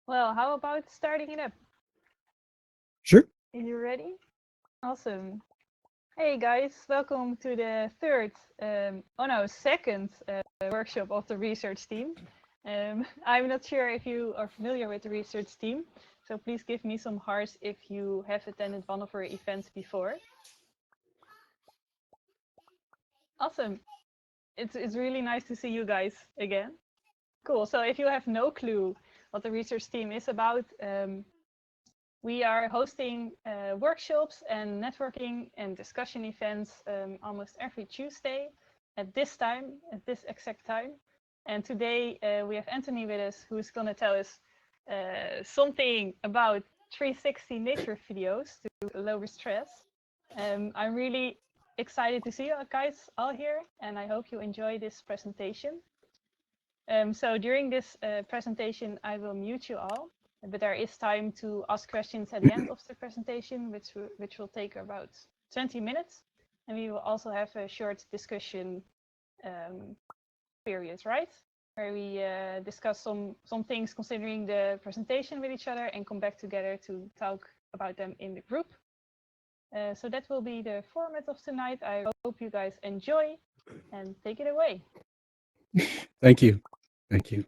Well, how about starting it up? Sure. Are you ready? Awesome. Hey guys, welcome to the second workshop of the research team. I'm not sure if you are familiar with the research team, so please give me some hearts if you have attended one of our events before. Awesome. It's really nice to see you guys again. Cool. So if you have no clue what the research team is about, we are hosting workshops and networking and discussion events almost every Tuesday at this time, at this exact time. And today we have Anthony with us, who's going to tell us something about 360 nature videos to lower stress. I'm really excited to see you guys all here, and I hope you enjoy this presentation. So during this presentation, I will mute you all, but there is time to ask questions at the end of the presentation, which will take about 20 minutes. And we will also have a short discussion period, right? Where we discuss some things considering the presentation with each other and come back together to talk about them in the group. So that will be the format of tonight. I hope you guys enjoy and take it away. Thank you. Thank you.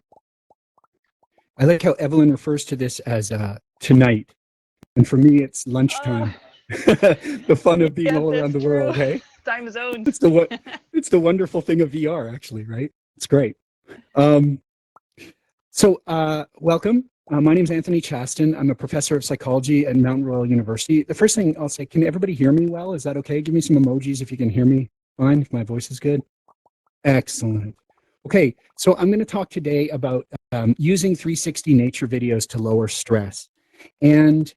I like how Evelyn refers to this as tonight. And for me, it's lunchtime. The fun of being all around the world, hey? Time zones. It's the wonderful thing of VR, actually, right? It's great. Welcome. My name is Anthony Chaston. I'm a professor of psychology at Mount Royal University. The first thing I'll say, can everybody hear me well? Is that okay? Give me some emojis if you can hear me fine, if my voice is good. Excellent. Okay, so I'm going to talk today about using 360 nature videos to lower stress. And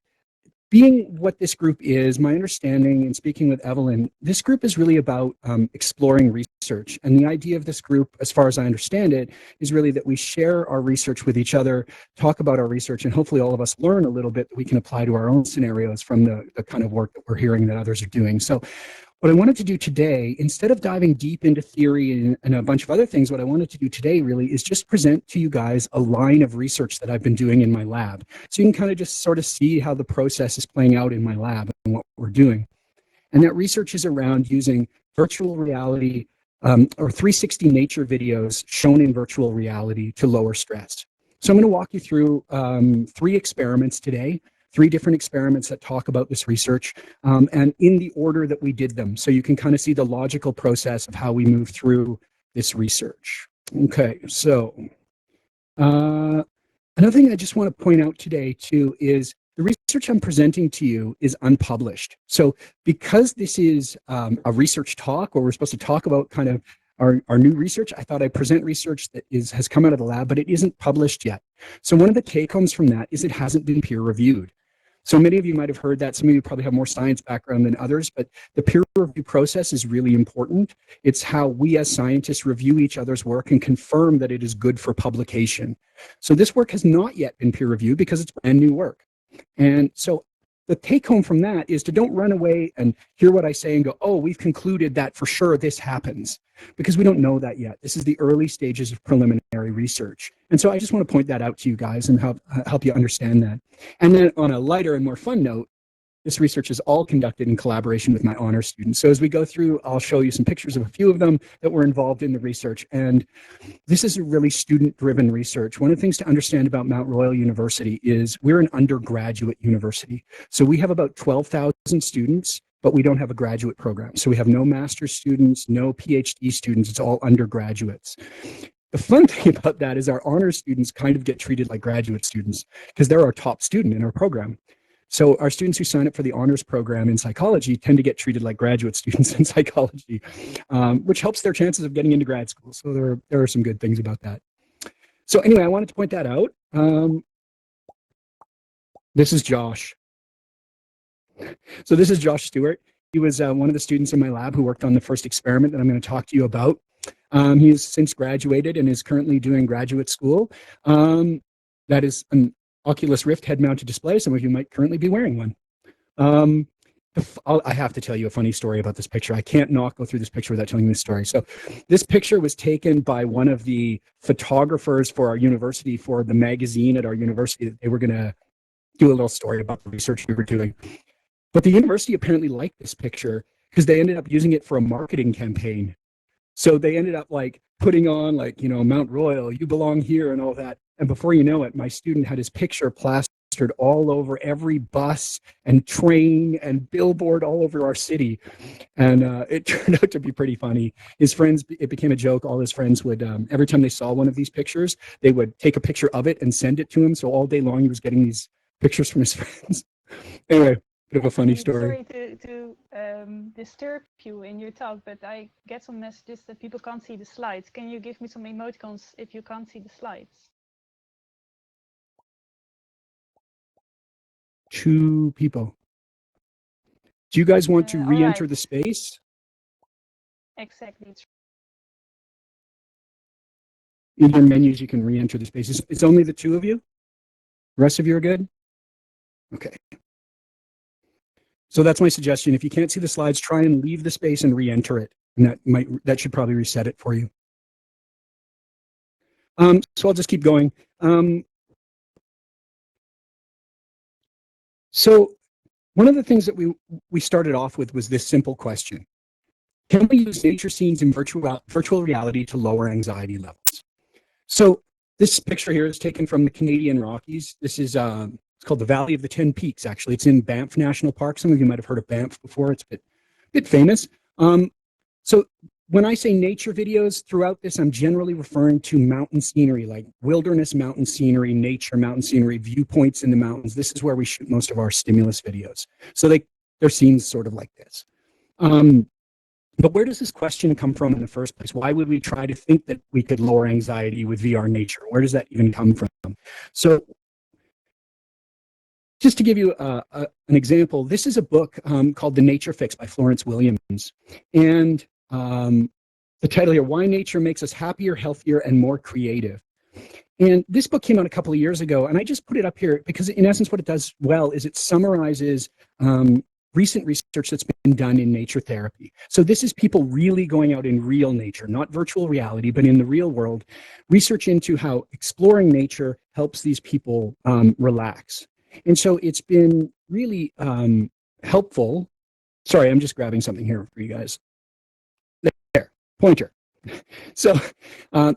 being what this group is, my understanding in speaking with Evelyn, this group is really about exploring research. And the idea of this group, as far as I understand it, is really that we share our research with each other, talk about our research, and hopefully all of us learn a little bit that we can apply to our own scenarios from the kind of work that we're hearing that others are doing. So what I wanted to do today, instead of diving deep into theory and a bunch of other things, what I wanted to do today really is just present to you guys a line of research that I've been doing in my lab. So you can kind of just sort of see how the process is playing out in my lab and what we're doing. And that research is around using virtual reality or 360 nature videos shown in virtual reality to lower stress. So I'm going to walk you through 3 experiments today. 3 different experiments that talk about this research and in the order that we did them. So you can kind of see the logical process of how we move through this research. Okay, so another thing I just want to point out today too is the research I'm presenting to you is unpublished. So because this is a research talk where we're supposed to talk about kind of our new research, I thought I'd present research that has come out of the lab, but it isn't published yet. So one of the take-homes from that is it hasn't been peer-reviewed. So many of you might have heard that. Some of you probably have more science background than others, but the peer review process is really important. It's how we as scientists review each other's work and confirm that it is good for publication. So this work has not yet been peer reviewed because it's brand new work. And so the take home from that is to don't run away and hear what I say and go, oh, we've concluded that for sure this happens, because we don't know that yet. This is the early stages of preliminary research. And so I just want to point that out to you guys and help you understand that. And then on a lighter and more fun note, this research is all conducted in collaboration with my honors students. So as we go through, I'll show you some pictures of a few of them that were involved in the research. And this is a really student-driven research. One of the things to understand about Mount Royal University is we're an undergraduate university. So we have about 12,000 students, but we don't have a graduate program. So we have no master's students, no PhD students. It's all undergraduates. The fun thing about that is our honors students kind of get treated like graduate students because they're our top student in our program. So our students who sign up for the honors program in psychology tend to get treated like graduate students in psychology, which helps their chances of getting into grad school. So there are some good things about that. So anyway, I wanted to point that out. This is Josh. So this is Josh Stewart. He was one of the students in my lab who worked on the first experiment that I'm going to talk to you about. He has since graduated and is currently doing graduate school. That is an Oculus Rift head-mounted display. Some of you might currently be wearing one. I have to tell you a funny story about this picture. I can't not go through this picture without telling you this story. So this picture was taken by one of the photographers for our university, for the magazine at our university, that they were going to do a little story about the research we were doing. But the university apparently liked this picture because they ended up using it for a marketing campaign. So they ended up like putting on like, Mount Royal, you belong here and all that. And before you know it, my student had his picture plastered all over every bus and train and billboard all over our city. And it turned out to be pretty funny. His friends, it became a joke. All his friends would, every time they saw one of these pictures, they would take a picture of it and send it to him. So all day long, he was getting these pictures from his friends. Anyway, bit of a funny story. Sorry to disturb you in your talk, but I get some messages that people can't see the slides. Can you give me some emoticons if you can't see the slides? 2 people. Do you guys want to re-enter right. the space? Exactly. In your menus, you can re-enter the space. It's only the 2 of you? The rest of you are good? Okay. So that's my suggestion. If you can't see the slides, try and leave the space and re-enter it. And that should probably reset it for you. So I'll just keep going. So one of the things that we started off with was this simple question. Can we use nature scenes in virtual reality to lower anxiety levels? So this picture here is taken from the Canadian Rockies. This is it's called the Valley of the 10 Peaks, actually. It's in Banff National Park. Some of you might have heard of Banff before. It's a bit famous. So when I say nature videos throughout this, I'm generally referring to mountain scenery, like wilderness mountain scenery, nature mountain scenery, viewpoints in the mountains. This is where we shoot most of our stimulus videos. So they're scenes sort of like this. But where does this question come from in the first place? Why would we try to think that we could lower anxiety with VR nature? Where does that even come from? So just to give you an example, this is a book called The Nature Fix by Florence Williams. And the title here, Why Nature Makes Us Happier, Healthier, and More Creative. And this book came out a couple of years ago, and I just put it up here because in essence what it does well is it summarizes recent research that's been done in nature therapy. So this is people really going out in real nature, not virtual reality, but in the real world, research into how exploring nature helps these people relax. And so it's been really helpful. Sorry, I'm just grabbing something here for you guys. There, pointer. So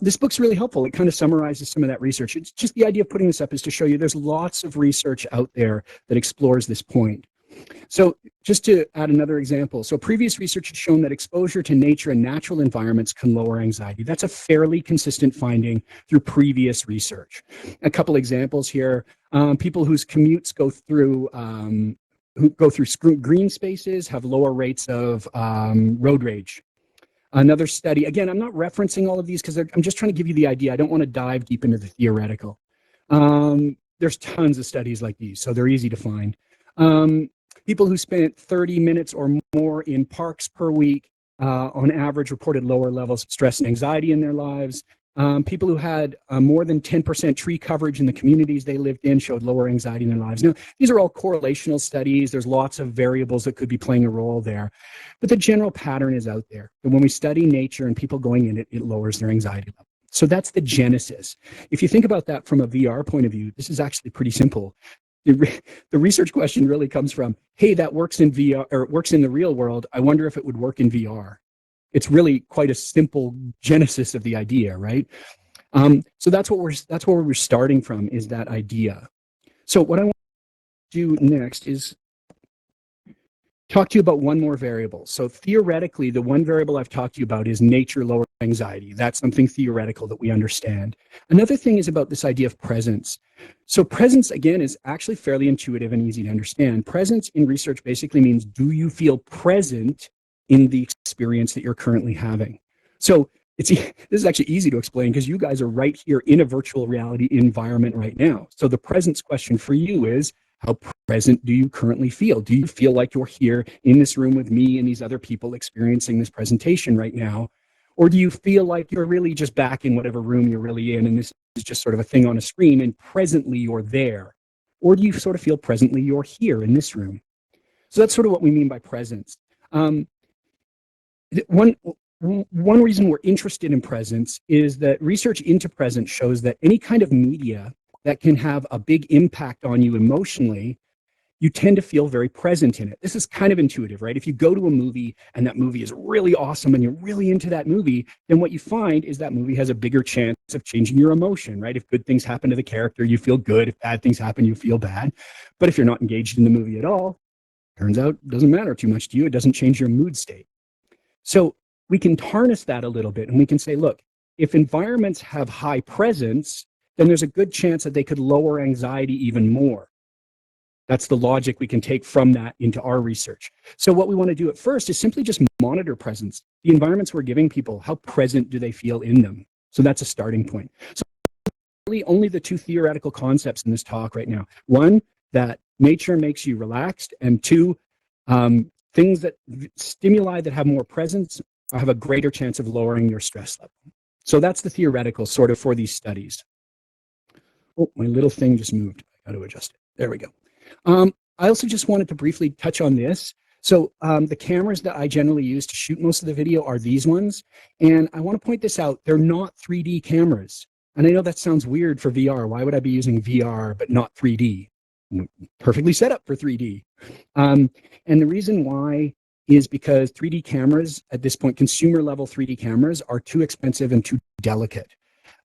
this book's really helpful. It kind of summarizes some of that research. It's just the idea of putting this up is to show you there's lots of research out there that explores this point. So just to add another example, so previous research has shown that exposure to nature and natural environments can lower anxiety. That's a fairly consistent finding through previous research. A couple examples here, people whose commutes go through green spaces have lower rates of road rage. Another study, again, I'm not referencing all of these because I'm just trying to give you the idea. I don't want to dive deep into the theoretical. There's tons of studies like these, so they're easy to find. People who spent 30 minutes or more in parks per week, on average, reported lower levels of stress and anxiety in their lives. People who had more than 10% tree coverage in the communities they lived in showed lower anxiety in their lives. Now, these are all correlational studies. There's lots of variables that could be playing a role there. But the general pattern is out there. And when we study nature and people going in it, it lowers their anxiety level. So that's the genesis. If you think about that from a VR point of view, this is actually pretty simple. The research question really comes from, hey, that works in VR or it works in the real world. I wonder if it would work in VR. It's really quite a simple genesis of the idea, right? So that's where we're starting from, is that idea. So what I want to do next is talk to you about one more variable. So theoretically, the one variable I've talked to you about is nature lower anxiety. That's something theoretical that we understand. Another thing is about this idea of presence. So presence, again, is actually fairly intuitive and easy to understand. Presence in research basically means, do you feel present in the experience that you're currently having? So this is actually easy to explain because you guys are right here in a virtual reality environment right now. So the presence question for you is, how present do you currently feel? Do you feel like you're here in this room with me and these other people experiencing this presentation right now? Or do you feel like you're really just back in whatever room you're really in and this is just sort of a thing on a screen and presently you're there? Or do you sort of feel presently you're here in this room? So that's sort of what we mean by presence. One reason we're interested in presence is that research into presence shows that any kind of media that can have a big impact on you emotionally, you tend to feel very present in it. This is kind of intuitive, right? If you go to a movie and that movie is really awesome and you're really into that movie, then what you find is that movie has a bigger chance of changing your emotion, right? If good things happen to the character, you feel good. If bad things happen, you feel bad. But if you're not engaged in the movie at all, turns out it doesn't matter too much to you. It doesn't change your mood state. So we can harness that a little bit and we can say, look, if environments have high presence, then there's a good chance that they could lower anxiety even more. That's the logic we can take from that into our research. So what we want to do at first is simply just monitor presence. The environments we're giving people, how present do they feel in them? So that's a starting point. So really only the two theoretical concepts in this talk right now. One, that nature makes you relaxed, and two, things that stimuli that have more presence have a greater chance of lowering your stress level. So that's the theoretical sort of for these studies. Oh, my little thing just moved. I got to adjust it. There we go. I also just wanted to briefly touch on this. So the cameras that I generally use to shoot most of the video are these ones. And I want to point this out. They're not 3D cameras. And I know that sounds weird for VR. Why would I be using VR but not 3D? Perfectly set up for 3D. And the reason why is because 3D cameras at this point, consumer level 3D cameras are too expensive and too delicate.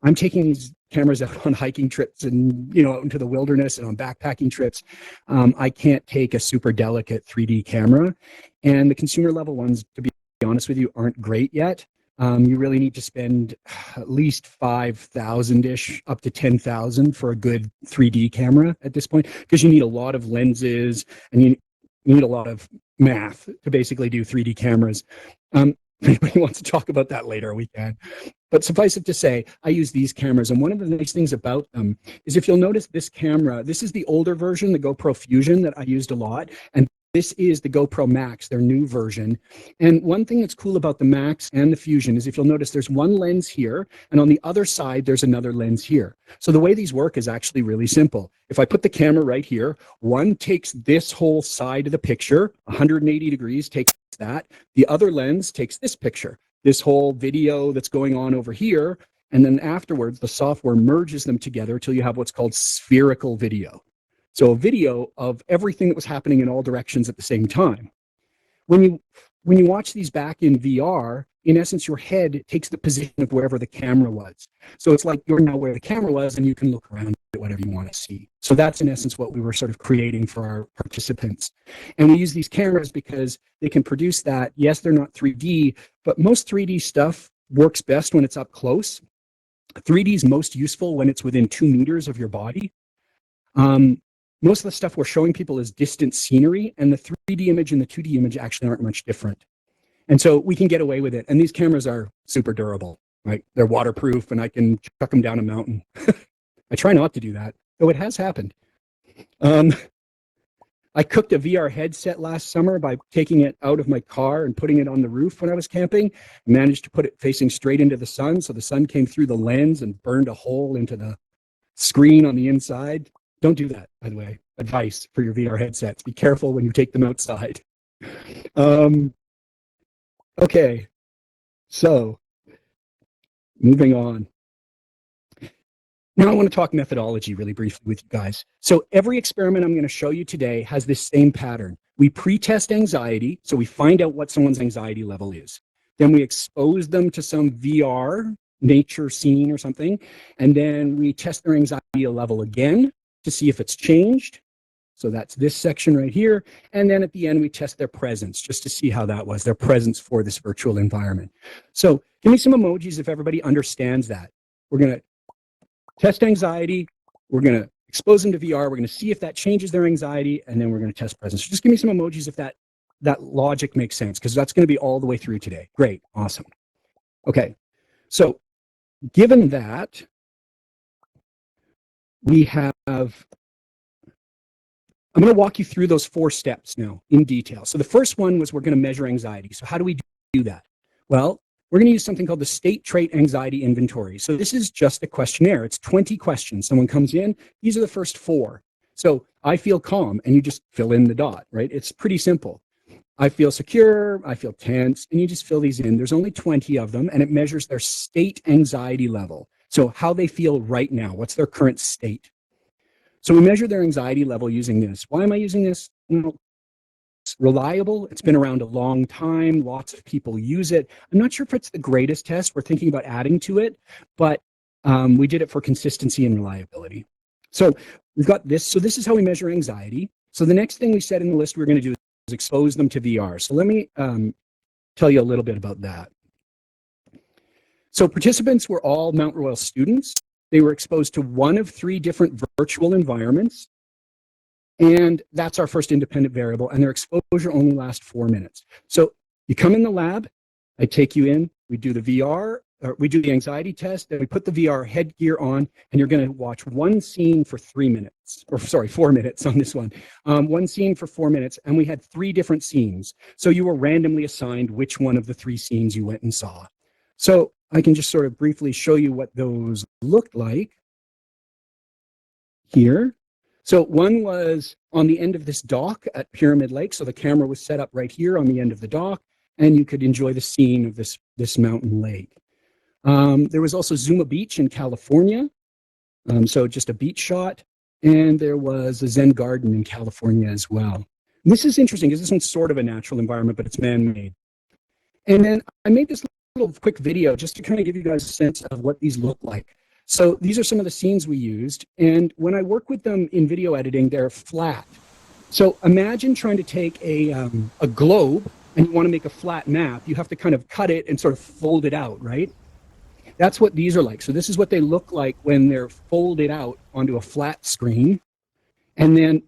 I'm taking these cameras out on hiking trips and, out into the wilderness and on backpacking trips. I can't take a super delicate 3D camera. And the consumer level ones, to be honest with you, aren't great yet. You really need to spend at least 5,000-ish up to 10,000 for a good 3D camera at this point, because you need a lot of lenses and you need a lot of math to basically do 3D cameras. If anybody wants to talk about that later, we can. But suffice it to say, I use these cameras. And one of the nice things about them is if you'll notice this camera, this is the older version, the GoPro Fusion that I used a lot. And this is the GoPro Max, their new version. And one thing that's cool about the Max and the Fusion is if you'll notice there's one lens here, and on the other side, there's another lens here. So the way these work is actually really simple. If I put the camera right here, one takes this whole side of the picture, 180 degrees, takes that. The other lens takes this picture, this whole video that's going on over here. And then afterwards, the software merges them together till you have what's called spherical video. So a video of everything that was happening in all directions at the same time. When you watch these back in VR, in essence, your head takes the position of wherever the camera was. So it's like you're now where the camera was and you can look around at whatever you want to see. So that's in essence what we were sort of creating for our participants. And we use these cameras because they can produce that. Yes, they're not 3D, but most 3D stuff works best when it's up close. 3D is most useful when it's within 2 meters of your body. Most of the stuff we're showing people is distant scenery, and the 3D image and the 2D image actually aren't much different. And so we can get away with it. And these cameras are super durable, right? They're waterproof, and I can chuck them down a mountain. I try not to do that, though it has happened. I cooked a VR headset last summer by taking it out of my car and putting it on the roof when I was camping. Managed to put it facing straight into the sun, so the sun came through the lens and burned a hole into the screen on the inside. Don't do that, by the way. Advice for your VR headsets. Be careful when you take them outside. Okay, so moving on. Now I want to talk methodology really briefly with you guys. So every experiment I'm going to show you today has this same pattern. We pre-test anxiety, so we find out what someone's anxiety level is. Then we expose them to some VR, nature scene or something, and then we test their anxiety level again to see if it's changed. So that's this section right here. And then at the end, we test their presence just to see how that was, their presence for this virtual environment. So give me some emojis if everybody understands that. We're going to test anxiety. We're going to expose them to VR. We're going to see if that changes their anxiety. And then we're going to test presence. Just give me some emojis if that logic makes sense, because that's going to be all the way through today. Great. Awesome. Okay. So given that, we have, I'm going to walk you through those 4 steps now in detail. So the first one was we're going to measure anxiety. So how do we do that? Well, we're going to use something called the State Trait Anxiety Inventory. So this is just a questionnaire. It's 20 questions. Someone comes in. These are the first 4. So I feel calm, and you just fill in the dot, right? It's pretty simple. I feel secure, I feel tense, and you just fill these in. There's only 20 of them, and it measures their state anxiety level. So how they feel right now, what's their current state? So we measure their anxiety level using this. Why am I using this? Well, it's reliable. It's been around a long time. Lots of people use it. I'm not sure if it's the greatest test. We're thinking about adding to it, but we did it for consistency and reliability. So we've got this. So this is how we measure anxiety. So the next thing we said in the list we're going to do is expose them to VR. So let me tell you a little bit about that. So participants were all Mount Royal students. They were exposed to one of 3 different virtual environments. And that's our first independent variable. And their exposure only lasts 4 minutes. So you come in the lab, I take you in, we do the VR, or we do the anxiety test, then we put the VR headgear on, and you're going to watch one scene for 3 minutes, or sorry, 4 minutes on this one. One scene for 4 minutes, and we had 3 different scenes. So you were randomly assigned which one of the 3 scenes you went and saw. So I can just sort of briefly show you what those looked like here. So one was on the end of this dock at Pyramid Lake. So the camera was set up right here on the end of the dock, and you could enjoy the scene of this mountain lake. There was also Zuma Beach in California. So just a beach shot. And there was a Zen garden in California as well. And this is interesting because this one's sort of a natural environment, but it's man-made. And then I made this little quick video just to kind of give you guys a sense of what these look like. So these are some of the scenes we used. And when I work with them in video editing, they're flat. So imagine trying to take a globe and you want to make a flat map. You have to kind of cut it and sort of fold it out, right? That's what these are like. So this is what they look like when they're folded out onto a flat screen. And then,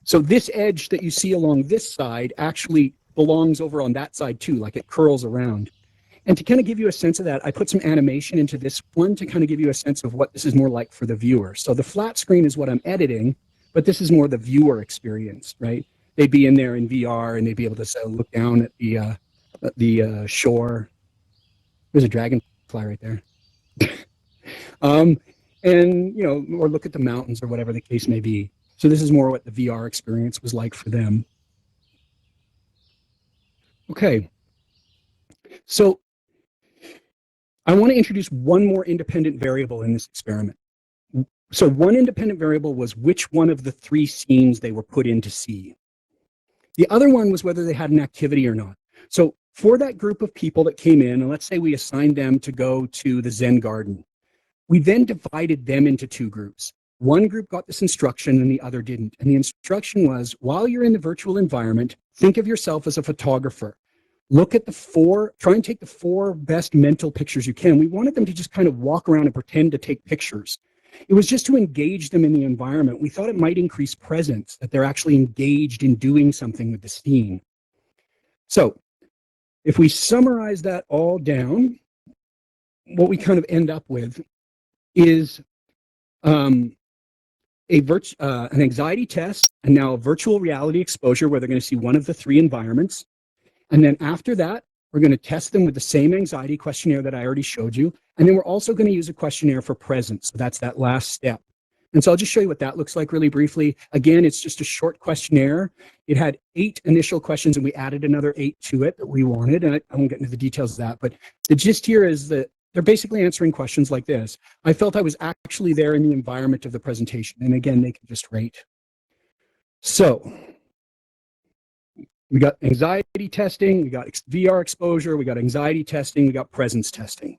so this edge that you see along this side actually belongs over on that side too, like it curls around. And to kind of give you a sense of that, I put some animation into this one to kind of give you a sense of what this is more like for the viewer. So the flat screen is what I'm editing, but this is more the viewer experience, right? They'd be in there in VR and they'd be able to look down at the shore. There's a dragonfly right there. And, you know, or look at the mountains or whatever the case may be. So this is more what the VR experience was like for them. Okay. So I want to introduce one more independent variable in this experiment. So one independent variable was which one of the 3 scenes they were put in to see. The other one was whether they had an activity or not. So for that group of people that came in, and let's say we assigned them to go to the Zen garden, we then divided them into 2 groups. One group got this instruction and the other didn't. And the instruction was, while you're in the virtual environment, think of yourself as a photographer. Look at try and take the 4 best mental pictures you can. We wanted them to just kind of walk around and pretend to take pictures. It was just to engage them in the environment. We thought it might increase presence, that they're actually engaged in doing something with the scene. So if we summarize that all down, what we kind of end up with is an anxiety test, and now a virtual reality exposure where they're going to see one of the 3 environments. And then after that, we're going to test them with the same anxiety questionnaire that I already showed you. And then we're also going to use a questionnaire for presence. So that's that last step. And so I'll just show you what that looks like really briefly. Again, it's just a short questionnaire. It had 8 initial questions, and we added another 8 to it that we wanted. And I won't get into the details of that. But the gist here is that they're basically answering questions like this. I felt I was actually there in the environment of the presentation. And again, they can just rate. So we got anxiety testing, we got VR exposure, we got anxiety testing, we got presence testing.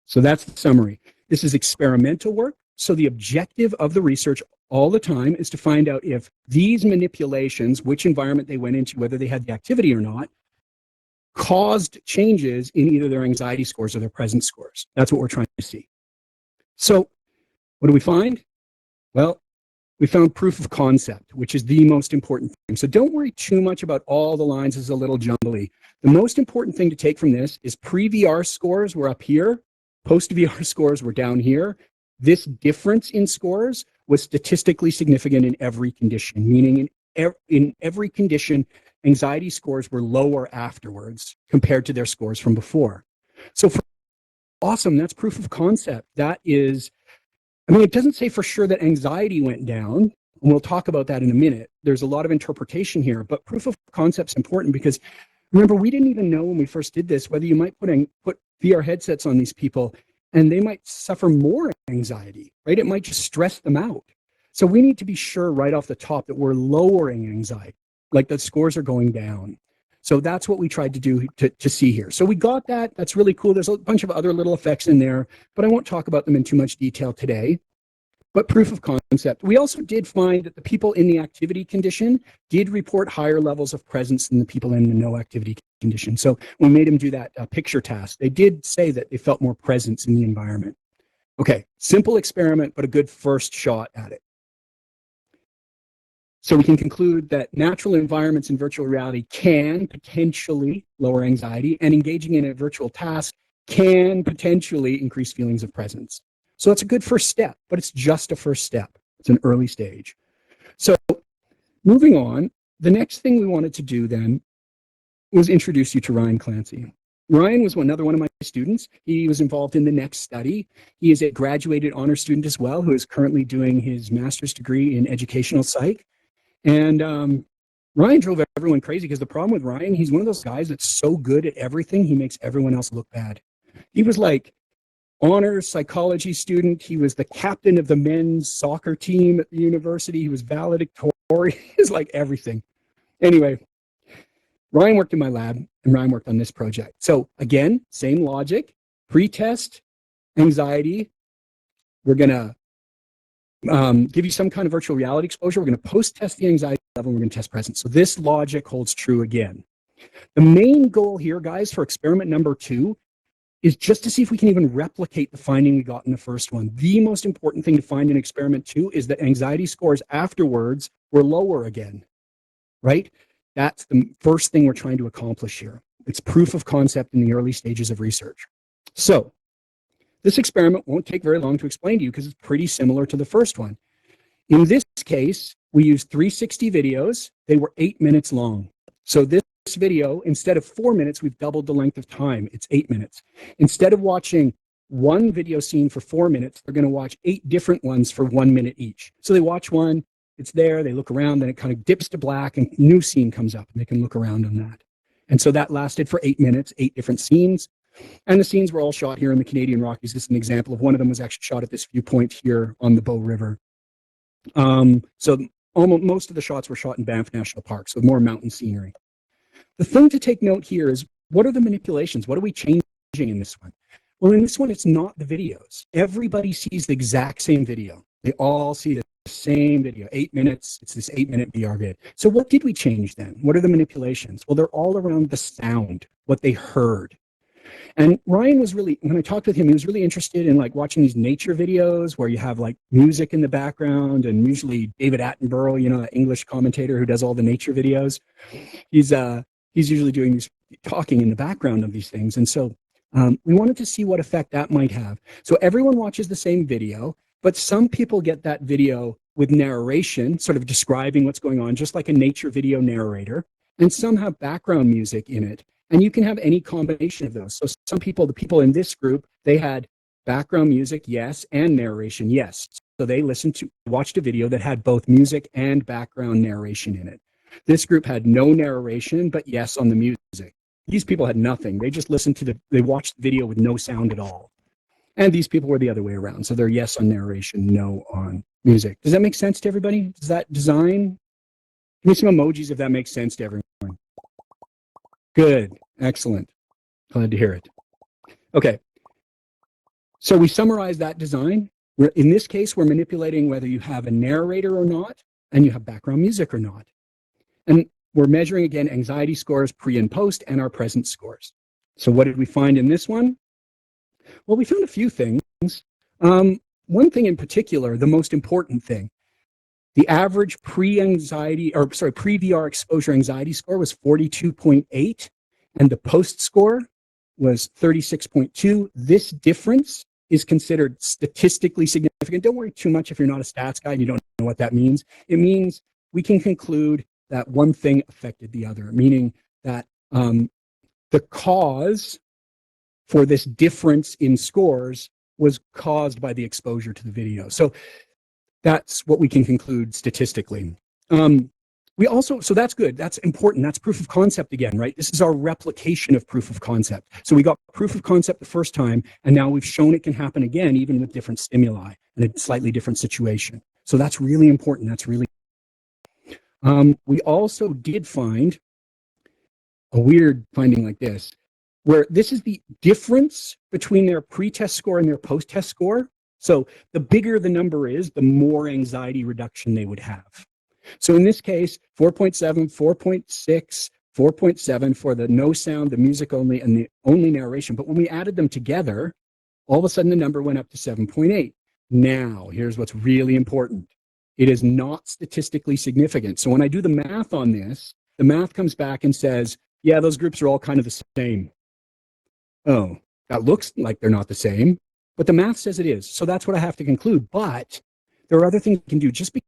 So that's the summary. This is experimental work. So the objective of the research all the time is to find out if these manipulations, which environment they went into, whether they had the activity or not, caused changes in either their anxiety scores or their presence scores. That's what we're trying to see. So what do we find? Well, we found proof of concept, which is the most important thing. So don't worry too much about all the lines as a little jumbly. The most important thing to take from this is pre-VR scores were up here, post-VR scores were down here. This difference in scores was statistically significant in every condition, meaning in every condition, anxiety scores were lower afterwards compared to their scores from before. So awesome, that's proof of concept. That is I mean, it doesn't say for sure that anxiety went down, and we'll talk about that in a minute. There's a lot of interpretation here, but proof of concept's important because remember, we didn't even know when we first did this whether you might put VR headsets on these people and they might suffer more anxiety, right? It might just stress them out. So we need to be sure right off the top that we're lowering anxiety, like the scores are going down. So that's what we tried to do to see here. So we got that. That's really cool. There's a bunch of other little effects in there, but I won't talk about them in too much detail today. But proof of concept. We also did find that the people in the activity condition did report higher levels of presence than the people in the no activity condition. So we made them do that picture task. They did say that they felt more presence in the environment. Okay, simple experiment, but a good first shot at it. So we can conclude that natural environments in virtual reality can potentially lower anxiety, and engaging in a virtual task can potentially increase feelings of presence. So that's a good first step, but it's just a first step. It's an early stage. So moving on, the next thing we wanted to do then was introduce you to Ryan Clancy. Ryan was another one of my students. He was involved in the next study. He is a graduated honor student as well, who is currently doing his master's degree in educational psych. And Ryan drove everyone crazy because the problem with Ryan, he's one of those guys that's so good at everything, he makes everyone else look bad. He was like honors psychology student. He was the captain of the men's soccer team at the university. He was valedictorian. He's like everything. Anyway, Ryan worked in my lab and Ryan worked on this project. So again, same logic, pre-test anxiety. We're going to give you some kind of virtual reality exposure. We're going to post-test the anxiety level. And we're going to test presence. So this logic holds true again. The main goal here, guys, for experiment number 2 is just to see if we can even replicate the finding we got in the first one. The most important thing to find in experiment 2 is that anxiety scores afterwards were lower again, right? That's the first thing we're trying to accomplish here. It's proof of concept in the early stages of research. So this experiment won't take very long to explain to you because it's pretty similar to the first one. In this case, we used 360 videos. They were 8 minutes long. So this video, instead of 4 minutes, we've doubled the length of time. It's 8 minutes. Instead of watching one video scene for 4 minutes, they're going to watch 8 different ones for 1 minute each. So they watch one, it's there, they look around, then it kind of dips to black and new scene comes up and they can look around on that. And so that lasted for 8 minutes, 8 different scenes. And the scenes were all shot here in the Canadian Rockies. This is an example of one of them was actually shot at this viewpoint here on the Bow River. So almost most of the shots were shot in Banff National Park, so more mountain scenery. The thing to take note here is, what are the manipulations? What are we changing in this one? Well, in this one, it's not the videos. Everybody sees the exact same video. They all see the same video, 8 minutes. It's this 8-minute VR vid. So what did we change then? What are the manipulations? Well, they're all around the sound, what they heard. And Ryan was really, when I talked with him, he was really interested in like watching these nature videos where you have like music in the background, and usually David Attenborough, you know, that English commentator who does all the nature videos. He's usually doing these talking in the background of these things. And so we wanted to see what effect that might have. So everyone watches the same video, but some people get that video with narration, sort of describing what's going on, just like a nature video narrator. And some have background music in it. And you can have any combination of those. So some people, the people in this group, they had background music, yes, and narration, yes. So they watched a video that had both music and background narration in it. This group had no narration, but yes on the music. These people had nothing. They just they watched the video with no sound at all. And these people were the other way around. So they're yes on narration, no on music. Does that make sense to everybody? Does that design? Give me some emojis if that makes sense to everyone. Good. Excellent. Glad to hear it. Okay. So we summarize that design. In this case, we're manipulating whether you have a narrator or not, and you have background music or not. And we're measuring, again, anxiety scores pre and post and our presence scores. So what did we find in this one? Well, we found a few things. One thing in particular, the most important thing, the average pre-VR exposure anxiety score was 42.8, and the post score was 36.2. This difference is considered statistically significant. Don't worry too much if you're not a stats guy and you don't know what that means. It means we can conclude that one thing affected the other, meaning that the cause for this difference in scores was caused by the exposure to the video. So that's what we can conclude statistically. So that's good. That's important. That's proof of concept again, right? This is our replication of proof of concept. So we got proof of concept the first time, and now we've shown it can happen again, even with different stimuli and a slightly different situation. So that's really important. That's really. We also did find a weird finding like this, where this is the difference between their pre-test score and their post-test score. So the bigger the number is, the more anxiety reduction they would have. So in this case, 4.7, 4.6, 4.7 for the no sound, the music only, and the only narration. But when we added them together, all of a sudden the number went up to 7.8. Now, here's what's really important. It is not statistically significant. So when I do the math on this, the math comes back and says, yeah, those groups are all kind of the same. Oh, that looks like they're not the same, but the math says it is. So that's what I have to conclude. But there are other things you can do. Just because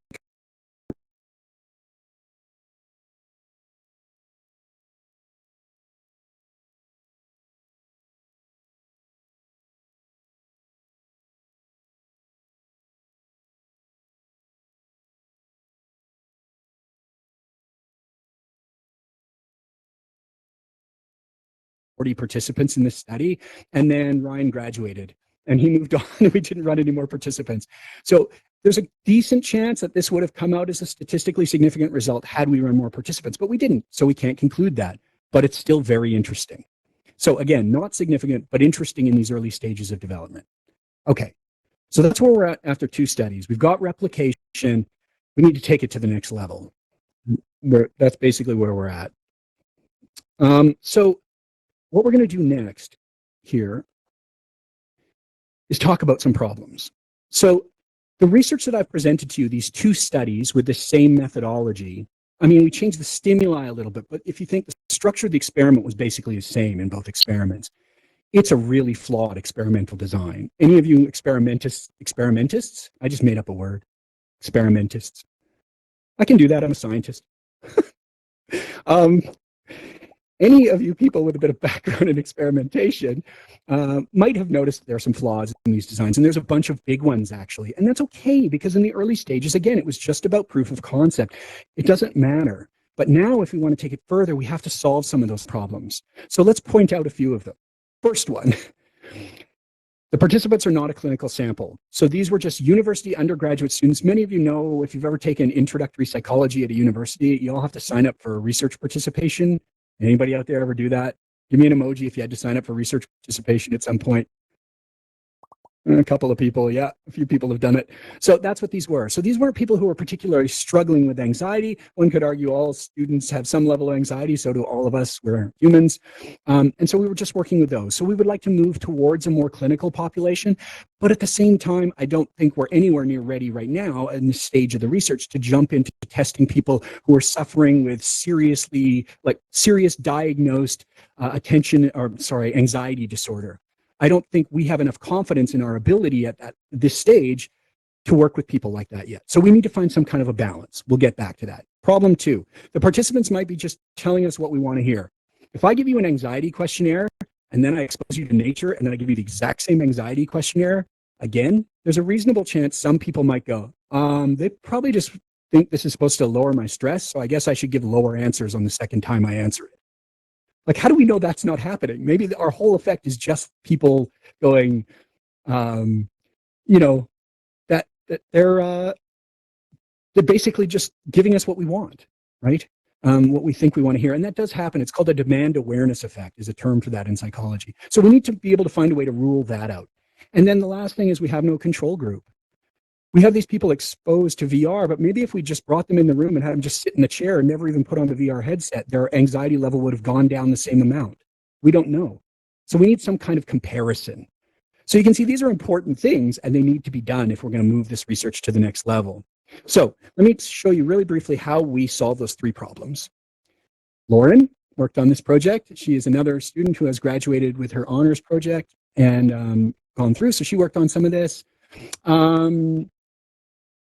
40 participants in this study, and then Ryan graduated and he moved on and we didn't run any more participants. So there's a decent chance that this would have come out as a statistically significant result had we run more participants, but we didn't. So we can't conclude that, but it's still very interesting. So again, not significant, but interesting in these early stages of development. Okay, so that's where we're at after 2 studies. We've got replication. We need to take it to the next level. That's basically where we're at. So what we're going to do next here is talk about some problems. So the research that I've presented to you, these 2 studies with the same methodology, I mean, we changed the stimuli a little bit, but if you think the structure of the experiment was basically the same in both experiments, it's a really flawed experimental design. Any of you experimentists? I just made up a word. Experimentists. I can do that. I'm a scientist. Any of you people with a bit of background in experimentation might have noticed there are some flaws in these designs, and there's a bunch of big ones actually, and that's okay because in the early stages, again, it was just about proof of concept. It doesn't matter. But now if we want to take it further, we have to solve some of those problems. So let's point out a few of them. First one, the participants are not a clinical sample. So these were just university undergraduate students. Many of you know, if you've ever taken introductory psychology at a university, you all have to sign up for research participation. Anybody out there ever do that? Give me an emoji if you had to sign up for research participation at some point. A couple of people, yeah, a few people have done it. So that's what these were. So these weren't people who were particularly struggling with anxiety. One could argue all students have some level of anxiety, so do all of us, we're humans. And so we were just working with those. So we would like to move towards a more clinical population, but at the same time, I don't think we're anywhere near ready right now in this stage of the research to jump into testing people who are suffering with serious diagnosed anxiety disorder. I don't think we have enough confidence in our ability at this stage to work with people like that yet. So we need to find some kind of a balance. We'll get back to that. Problem 2, the participants might be just telling us what we want to hear. If I give you an anxiety questionnaire and then I expose you to nature and then I give you the exact same anxiety questionnaire, again, there's a reasonable chance some people might go, they probably just think this is supposed to lower my stress, so I guess I should give lower answers on the second time I answer it. Like, how do we know that's not happening? Maybe our whole effect is just people going, that they're basically just giving us what we want, right? What we think we want to hear. And that does happen. It's called a demand awareness effect is a term for that in psychology. So we need to be able to find a way to rule that out. And then the last thing is we have no control group. We have these people exposed to VR, but maybe if we just brought them in the room and had them just sit in the chair and never even put on the VR headset, their anxiety level would have gone down the same amount. We don't know. So we need some kind of comparison. So you can see these are important things and they need to be done if we're going to move this research to the next level. So let me show you really briefly how we solve those 3 problems. Lauren worked on this project. She is another student who has graduated with her honors project and gone through. So she worked on some of this.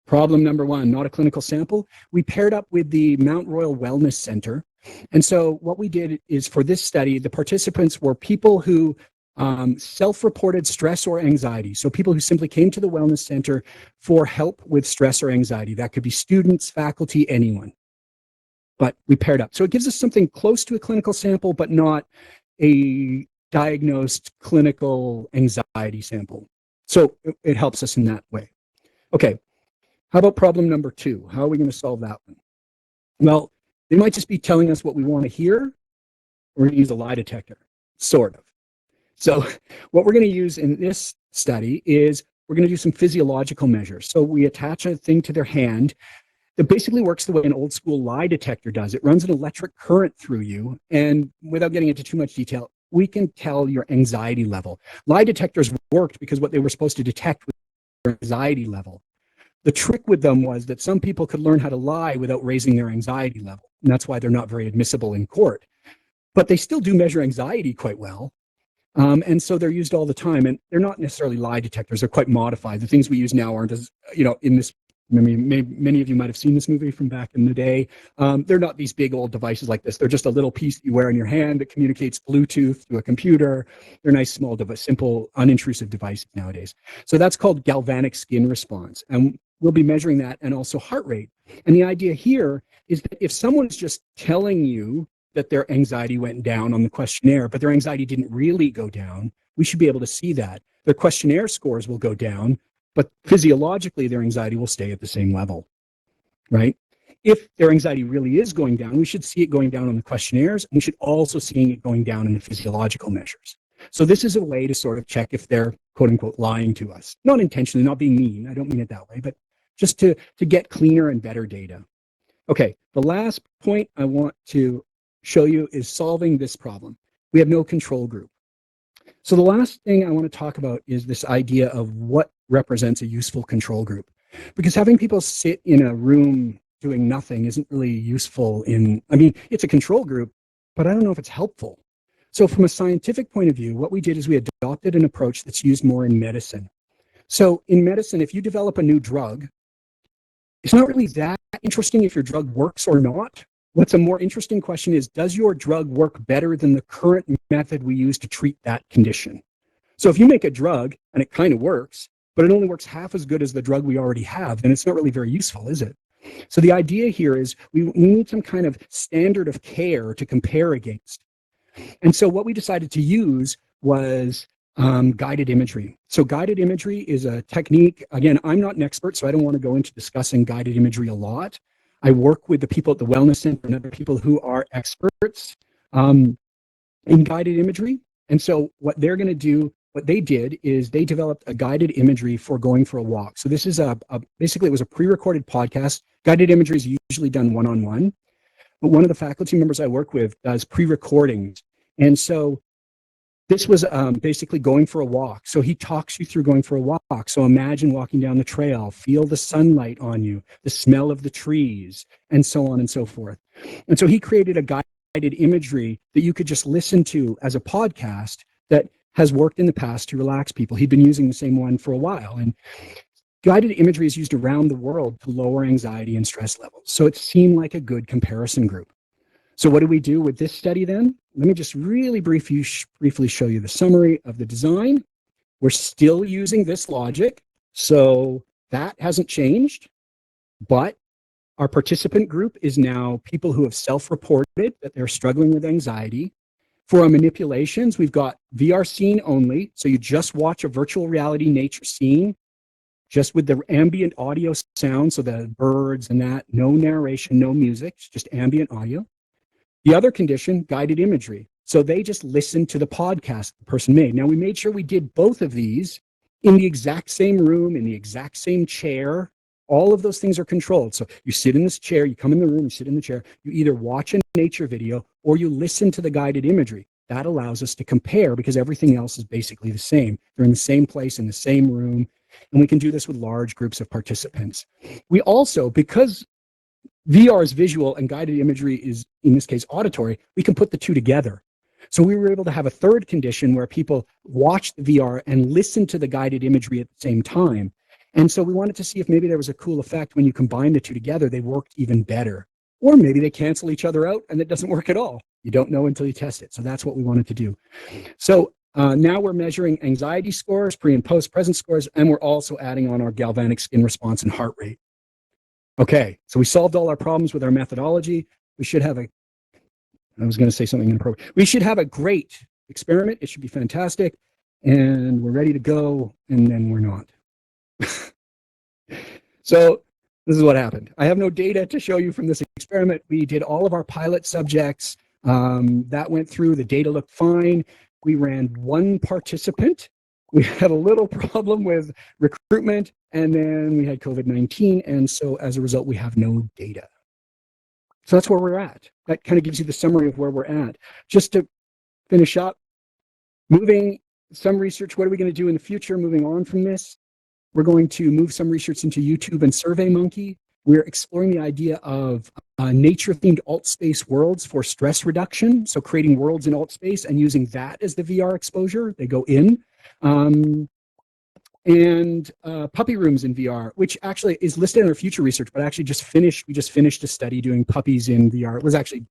Problem number 1, not a clinical sample. We paired up with the Mount Royal Wellness Center. And so what we did is for this study, the participants were people who self-reported stress or anxiety. So people who simply came to the wellness center for help with stress or anxiety. That could be students, faculty, anyone. But we paired up. So it gives us something close to a clinical sample, but not a diagnosed clinical anxiety sample. So it helps us in that way. Okay, how about problem number 2? How are we going to solve that one? Well, they might just be telling us what we want to hear. We're going to use a lie detector, sort of. So what we're going to use in this study is we're going to do some physiological measures. So we attach a thing to their hand that basically works the way an old school lie detector does. It runs an electric current through you, and without getting into too much detail, we can tell your anxiety level. Lie detectors worked because what they were supposed to detect was your anxiety level. The trick with them was that some people could learn how to lie without raising their anxiety level, and that's why they're not very admissible in court. But they still do measure anxiety quite well. And so they're used all the time, and they're not necessarily lie detectors. They're quite modified. The things we use now aren't as, in this, many of you might have seen this movie from back in the day. They're not these big old devices like this. They're just a little piece you wear in your hand that communicates Bluetooth to a computer. They're nice, small, simple, unintrusive devices nowadays. So that's called galvanic skin response. And we'll be measuring that, and also heart rate. And the idea here is that if someone's just telling you that their anxiety went down on the questionnaire, but their anxiety didn't really go down, we should be able to see that. Their questionnaire scores will go down, but physiologically their anxiety will stay at the same level, right? If their anxiety really is going down, we should see it going down on the questionnaires, and we should also see it going down in the physiological measures. So this is a way to sort of check if they're, quote unquote, lying to us. Not intentionally, not being mean. I don't mean it that way, but just to get cleaner and better data. Okay, the last point I want to show you is solving this problem. We have no control group. So the last thing I want to talk about is this idea of what represents a useful control group. Because having people sit in a room doing nothing isn't really useful it's a control group, but I don't know if it's helpful. So from a scientific point of view, what we did is we adopted an approach that's used more in medicine. So in medicine, if you develop a new drug, it's not really that interesting if your drug works or not. What's a more interesting question is, does your drug work better than the current method we use to treat that condition? So if you make a drug and it kind of works, but it only works half as good as the drug we already have, then it's not really very useful, is it? So the idea here is we need some kind of standard of care to compare against. And so what we decided to use was guided imagery. So guided imagery is a technique. Again, I'm not an expert, so I don't want to go into discussing guided imagery a lot. I work with the people at the Wellness Center and other people who are experts in guided imagery. And so what they're going to do, what they did is they developed a guided imagery for going for a walk. So this is basically it was a pre-recorded podcast. Guided imagery is usually done one-on-one, but one of the faculty members I work with does pre-recordings. And so this was basically going for a walk. So he talks you through going for a walk. So imagine walking down the trail, feel the sunlight on you, the smell of the trees, and so on and so forth. And so he created a guided imagery that you could just listen to as a podcast that has worked in the past to relax people. He'd been using the same one for a while. And guided imagery is used around the world to lower anxiety and stress levels. So it seemed like a good comparison group. So what do we do with this study then? Let me just really briefly show you the summary of the design. We're still using this logic, so that hasn't changed, but our participant group is now people who have self-reported that they're struggling with anxiety. For our manipulations, we've got VR scene only, so you just watch a virtual reality nature scene, just with the ambient audio sound, so the birds and that, no narration, no music, just ambient audio. The other condition, guided imagery. So they just listened to the podcast the person made. Now, we made sure we did both of these in the exact same room, in the exact same chair. All of those things are controlled. So you sit in this chair, you come in the room, you sit in the chair, you either watch a nature video or you listen to the guided imagery. That allows us to compare because everything else is basically the same. They're in the same place, in the same room, and we can do this with large groups of participants. We also, because VR is visual and guided imagery is, in this case, auditory, we can put the two together. So we were able to have a third condition where people watched the VR and listened to the guided imagery at the same time. And so we wanted to see if maybe there was a cool effect when you combine the two together, they worked even better. Or maybe they cancel each other out and it doesn't work at all. You don't know until you test it. So that's what we wanted to do. So Now we're measuring anxiety scores, pre and post present scores, and we're also adding on our galvanic skin response and heart rate. Okay, so we solved all our problems with our methodology. We should have I was going to say something inappropriate. We should have a great experiment. It should be fantastic. And we're ready to go, and then we're not. So this is what happened. I have no data to show you from this experiment. We did all of our pilot subjects. That went through. The data looked fine. We ran one participant. We had a little problem with recruitment, and then we had COVID-19. And so as a result, we have no data. So that's where we're at. That kind of gives you the summary of where we're at. Just to finish up, moving some research, what are we going to do in the future moving on from this? We're going to move some research into YouTube and SurveyMonkey. We're exploring the idea of nature-themed Altspace worlds for stress reduction. So creating worlds in Altspace and using that as the VR exposure. They go in. And puppy rooms in VR, which actually is listed in our future research, but actually we just finished a study doing puppies in VR. It was actually,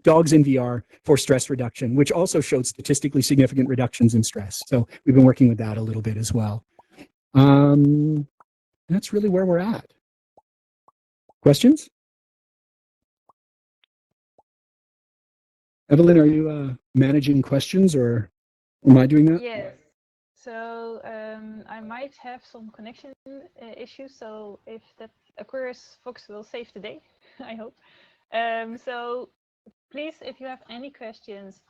dogs in VR for stress reduction, which also showed statistically significant reductions in stress. So we've been working with that a little bit as well. That's really where we're at. Questions? Evelyn, are you managing questions, or am I doing that? Yes. So I might have some connection issues. So if that occurs, Fox will save the day, I hope. So please, if you have any questions,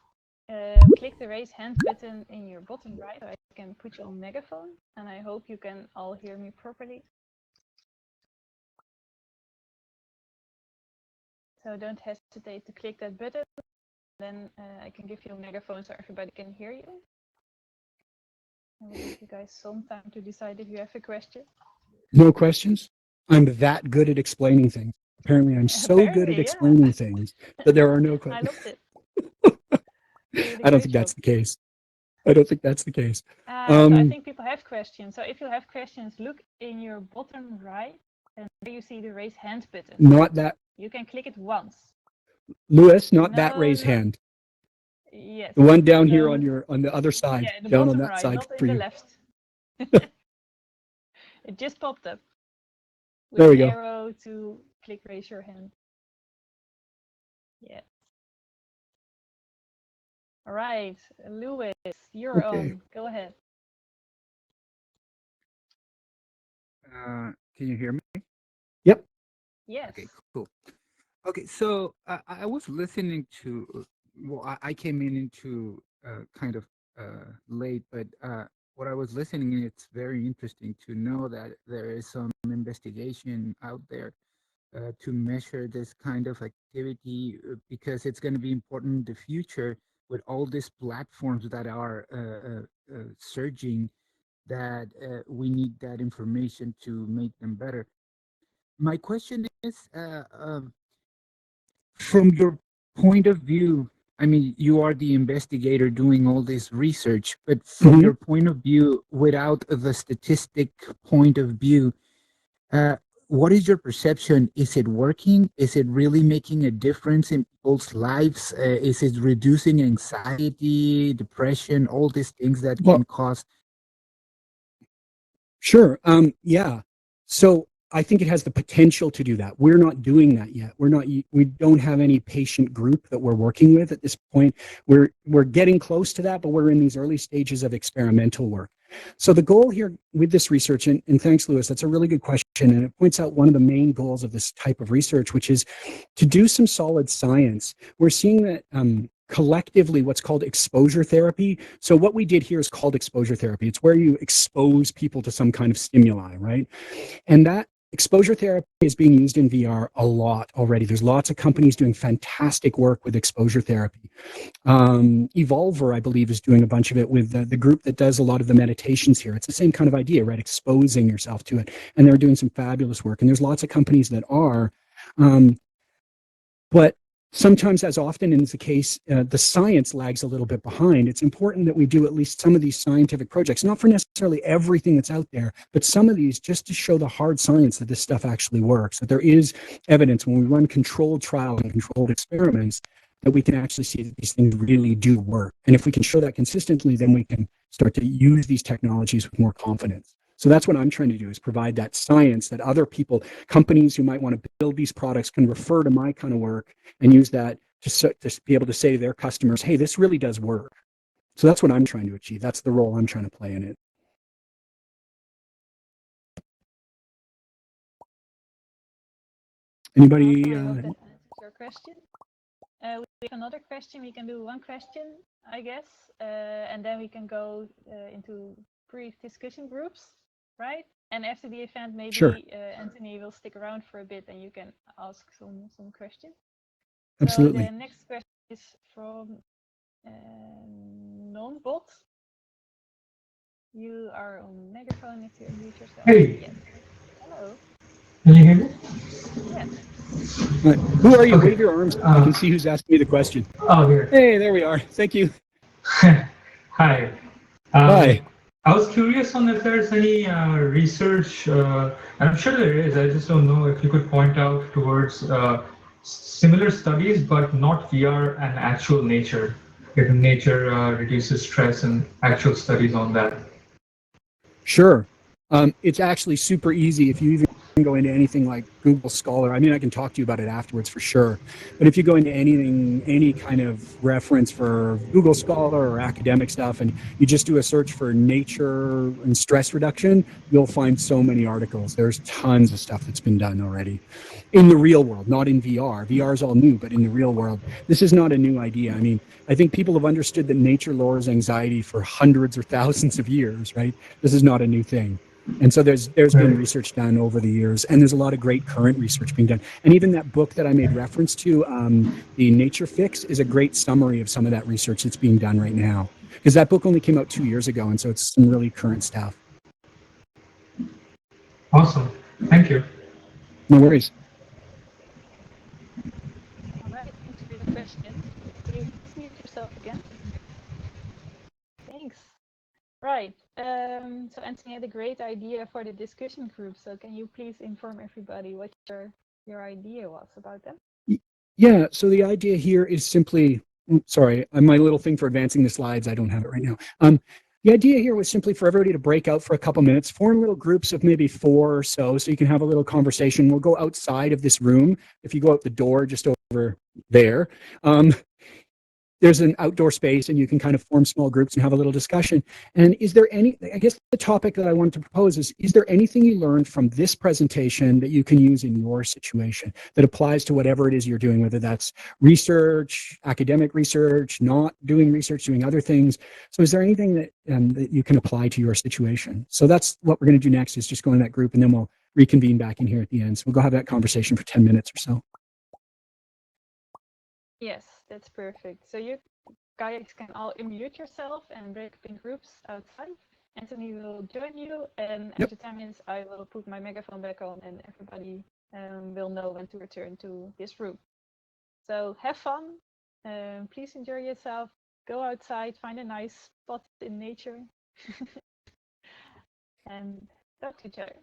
click the raise hand button in your bottom right, so I can put you on megaphone, and I hope you can all hear me properly. So don't hesitate to click that button, then I can give you a megaphone so everybody can hear you. I will give you guys some time to decide if you have a question. No questions? I'm that good at explaining things. Apparently, I'm so good at explaining things that there are no questions. I loved it. I don't think that's the case. I don't think that's the case. So I think people have questions. So if you have questions, look in your bottom right, and there you see the raise hand button. Not that. You can click it once. Lewis, not that raise hand. Yes. The one down here on the other side. Yeah, the down bottom on that right, side not for in the you. left. It just popped up. With There we go. Arrow to click raise your hand. Yeah. All right, Lewis, you're on. Go ahead. Can you hear me? Yep. Yes. Okay, cool. Okay, so I was listening to, well, I came into kind of late, but what I was listening, it's very interesting to know that there is some investigation out there to measure this kind of activity, because it's going to be important in the future with all these platforms that are surging, that we need that information to make them better. My question is, from your point of view, I mean, you are the investigator doing all this research, but from your point of view, without the statistic point of view, what is your perception? Is it working? Is it really making a difference in people's lives? Is it reducing anxiety, depression, all these things that can cause? Sure. Yeah. So I think it has the potential to do that. We're not doing that yet. We don't have any patient group that we're working with at this point. We're getting close to that, but we're in these early stages of experimental work. So the goal here with this research, and thanks, Lewis, that's a really good question. And it points out one of the main goals of this type of research, which is to do some solid science. We're seeing that collectively what's called exposure therapy. So what we did here is called exposure therapy. It's where you expose people to some kind of stimuli, right? And that exposure therapy is being used in VR a lot already. There's lots of companies doing fantastic work with exposure therapy. Evolver, I believe, is doing a bunch of it with the group that does a lot of the meditations here. It's the same kind of idea, right? Exposing yourself to it. And they're doing some fabulous work. And there's lots of companies that are. But sometimes, as often is the case, the science lags a little bit behind. It's important that we do at least some of these scientific projects, not for necessarily everything that's out there, but some of these just to show the hard science that this stuff actually works, that there is evidence when we run controlled trials and controlled experiments that we can actually see that these things really do work. And if we can show that consistently, then we can start to use these technologies with more confidence. So that's what I'm trying to do, is provide that science that other people, companies who might want to build these products, can refer to my kind of work and use that to be able to say to their customers, hey, this really does work. So that's what I'm trying to achieve. That's the role I'm trying to play in it. Anybody? I hope that answers your question. We have another question. We can do one question, I guess, and then we can go into brief discussion groups, right? And after the event, maybe Sure. Anthony will stick around for a bit, and you can ask some questions. Absolutely. So the next question is from non-bot. You are on megaphone if you unmute yourself. Hey. Yes. Hello. Can you hear me? Yes. Who are you? Okay. Wave your arms. I can see who's asking me the question. Oh, here. Hey, there we are. Thank you. Hi. Hi. I was curious on if there's any research, I'm sure there is, I just don't know if you could point out towards similar studies, but not VR and actual nature. If nature reduces stress and actual studies on that. Sure. It's actually super easy if you even go into anything like Google Scholar. I mean, I can talk to you about it afterwards for sure. But if you go into anything, any kind of reference for Google Scholar or academic stuff, and you just do a search for nature and stress reduction, you'll find so many articles. There's tons of stuff that's been done already in the real world, not in VR. VR is all new, but in the real world, this is not a new idea. I mean, I think people have understood that nature lowers anxiety for hundreds or thousands of years, right? This is not a new thing. And so there's been research done over the years, and there's a lot of great current research being done. And even that book that I made reference to, The Nature Fix, is a great summary of some of that research that's being done right now. Because that book only came out 2 years ago, and so it's some really current stuff. Awesome. Thank you. No worries. All right. Thanks for the question. Can you please mute yourself again? Thanks. Right. So Anthony had a great idea for the discussion group. So can you please inform everybody what your idea was about them? Yeah. So the idea here is simply, sorry, my little thing for advancing the slides, I don't have it right now. The idea here was simply for everybody to break out for a couple minutes, form little groups of maybe 4 or so you can have a little conversation. We'll go outside of this room. If you go out the door just over there, there's an outdoor space, and you can kind of form small groups and have a little discussion. And is there any, I guess the topic that I wanted to propose is there anything you learned from this presentation that you can use in your situation that applies to whatever it is you're doing, whether that's research, academic research, not doing research, doing other things? So is there anything that you can apply to your situation? So that's what we're going to do next, is just go in that group, and then we'll reconvene back in here at the end. So we'll go have that conversation for 10 minutes or so. Yes, that's perfect. So you guys can all unmute yourself and break up in groups outside. Anthony will join you, and after 10 minutes, I will put my megaphone back on, and everybody will know when to return to this room. So have fun. Please enjoy yourself. Go outside, find a nice spot in nature, and talk to each other.